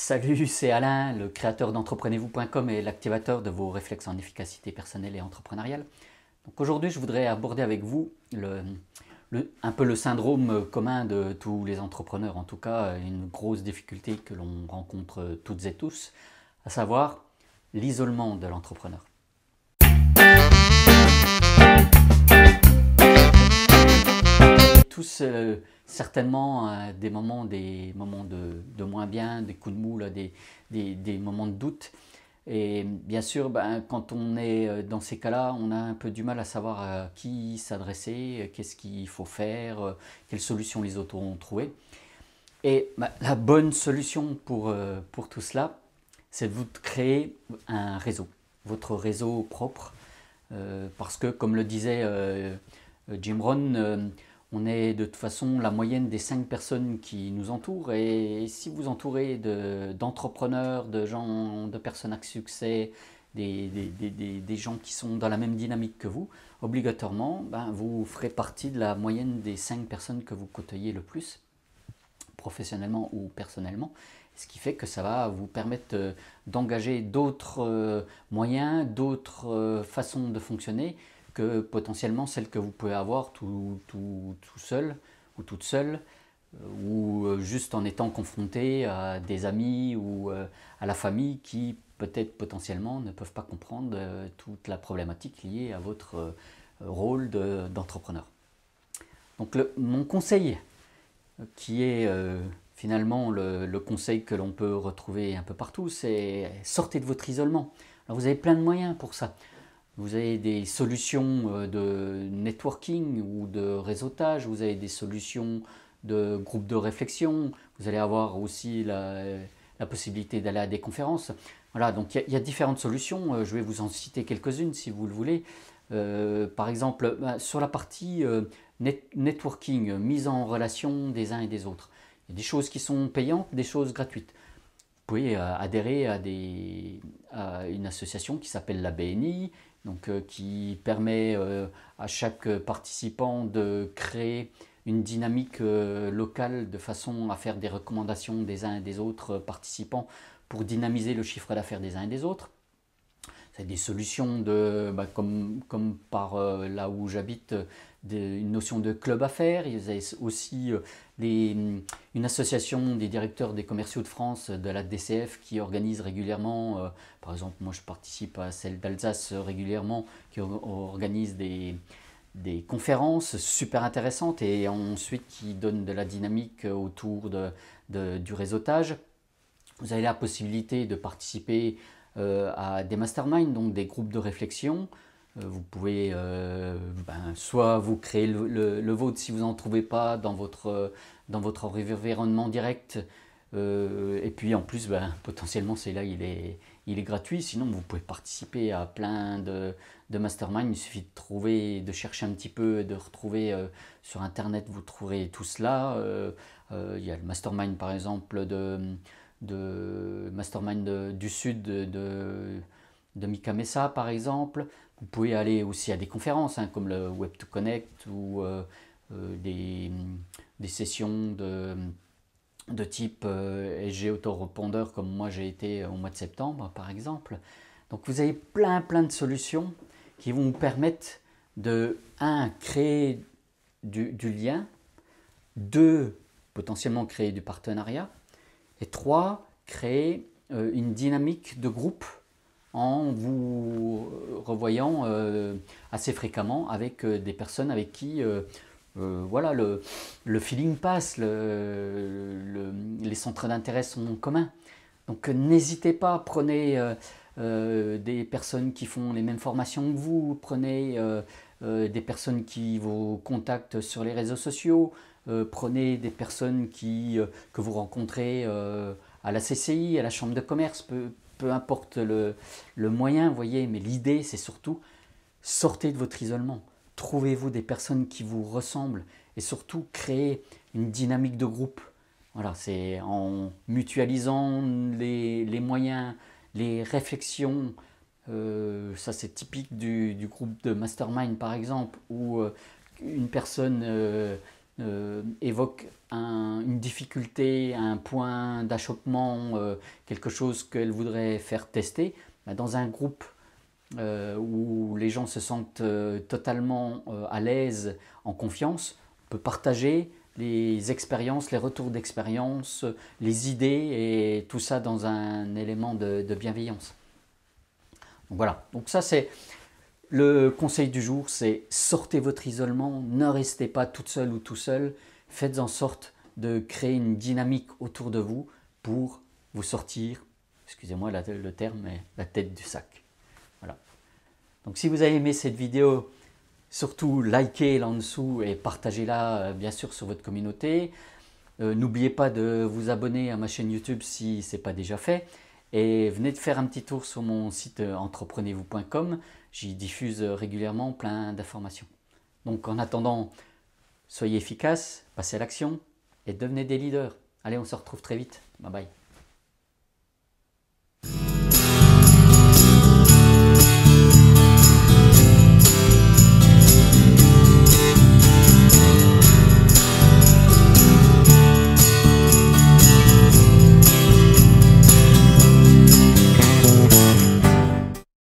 Salut, c'est Alain, le créateur d'entreprenez-vous.com et l'activateur de vos réflexes en efficacité personnelle et entrepreneuriale. Donc aujourd'hui, je voudrais aborder avec vous un peu le syndrome commun de tous les entrepreneurs, en tout cas une grosse difficulté que l'on rencontre toutes et tous, à savoir l'isolement de l'entrepreneur. Tous certainement des moments de moins bien, des coups de mou, là, des moments de doute. Et bien sûr, quand on est dans ces cas-là, on a un peu du mal à savoir à qui s'adresser, qu'est-ce qu'il faut faire, quelles solutions les autres ont trouvé. Et la bonne solution pour tout cela, c'est de vous créer un réseau, votre réseau propre. Parce que, comme le disait Jim Rohn, on est de toute façon la moyenne des 5 personnes qui nous entourent. Et si vous entourez d'entrepreneurs, de gens, de personnes à succès, des gens qui sont dans la même dynamique que vous, obligatoirement, vous ferez partie de la moyenne des 5 personnes que vous côtoyez le plus, professionnellement ou personnellement. Ce qui fait que ça va vous permettre d'engager d'autres moyens, d'autres façons de fonctionner que potentiellement celles que vous pouvez avoir tout seul ou toute seule, ou juste en étant confronté à des amis ou à la famille qui peut-être potentiellement ne peuvent pas comprendre toute la problématique liée à votre rôle d'entrepreneur. Donc mon conseil, qui est finalement le conseil que l'on peut retrouver un peu partout, c'est sortez de votre isolement. Alors vous avez plein de moyens pour ça. Vous avez des solutions de networking ou de réseautage, vous avez des solutions de groupe de réflexion, vous allez avoir aussi la possibilité d'aller à des conférences. Voilà, donc il y a différentes solutions, je vais vous en citer quelques-unes si vous le voulez. Par exemple, sur la partie networking, mise en relation des uns et des autres. Il y a des choses qui sont payantes, des choses gratuites. Vous pouvez adhérer à une association qui s'appelle la BNI, donc, qui permet à chaque participant de créer une dynamique locale de façon à faire des recommandations des uns et des autres participants pour dynamiser le chiffre d'affaires des uns et des autres. C'est des solutions comme par là où j'habite, une notion de club à faire. Il y a aussi une association des directeurs des commerciaux de France, de la DCF, qui organise régulièrement, par exemple moi je participe à celle d'Alsace régulièrement, qui organise des conférences super intéressantes et ensuite qui donne de la dynamique autour du réseautage. Vous avez la possibilité de participer à des masterminds, donc des groupes de réflexion. Vous pouvez soit vous créer le vôtre si vous n'en trouvez pas dans votre environnement direct, et puis en plus potentiellement celui-là il est gratuit. Sinon vous pouvez participer à plein de masterminds. Il suffit de chercher un petit peu, de retrouver sur internet, vous trouverez tout cela. Il y a le mastermind par exemple de mastermind du sud de Mika Mesa par exemple. Vous pouvez aller aussi à des conférences comme le Web2Connect ou des sessions de type SG autorépondeur comme moi j'ai été au mois de septembre par exemple. Donc vous avez plein de solutions qui vont vous permettre de créer du lien, 2 potentiellement créer du partenariat, et 3 créer une dynamique de groupe en vous revoyant assez fréquemment avec des personnes avec qui voilà, le feeling passe, les centres d'intérêt sont communs. Donc n'hésitez pas, prenez des personnes qui font les mêmes formations que vous, prenez des personnes qui vous contactent sur les réseaux sociaux, prenez des personnes que vous rencontrez à la CCI, à la chambre de commerce, peu importe le moyen, vous voyez, mais l'idée c'est surtout sortez de votre isolement, trouvez-vous des personnes qui vous ressemblent et surtout créez une dynamique de groupe. Voilà, c'est en mutualisant les moyens, les réflexions. Ça c'est typique du groupe de mastermind par exemple, où une personne évoque une difficulté, un point d'achoppement, quelque chose qu'elle voudrait faire tester, dans un groupe où les gens se sentent totalement à l'aise, en confiance, on peut partager les expériences, les retours d'expérience, les idées et tout ça dans un élément de bienveillance. Donc voilà, donc ça c'est le conseil du jour, c'est sortez votre isolement, ne restez pas toute seule ou tout seul, faites en sorte de créer une dynamique autour de vous pour vous sortir, excusez-moi le terme, mais la tête du sac. Voilà. Donc si vous avez aimé cette vidéo, surtout likez là en dessous et partagez-la bien sûr sur votre communauté. N'oubliez pas de vous abonner à ma chaîne YouTube si ce n'est pas déjà fait. Et venez de faire un petit tour sur mon site entreprenez-vous.com. J'y diffuse régulièrement plein d'informations. Donc en attendant, soyez efficaces, passez à l'action et devenez des leaders. Allez, on se retrouve très vite. Bye bye.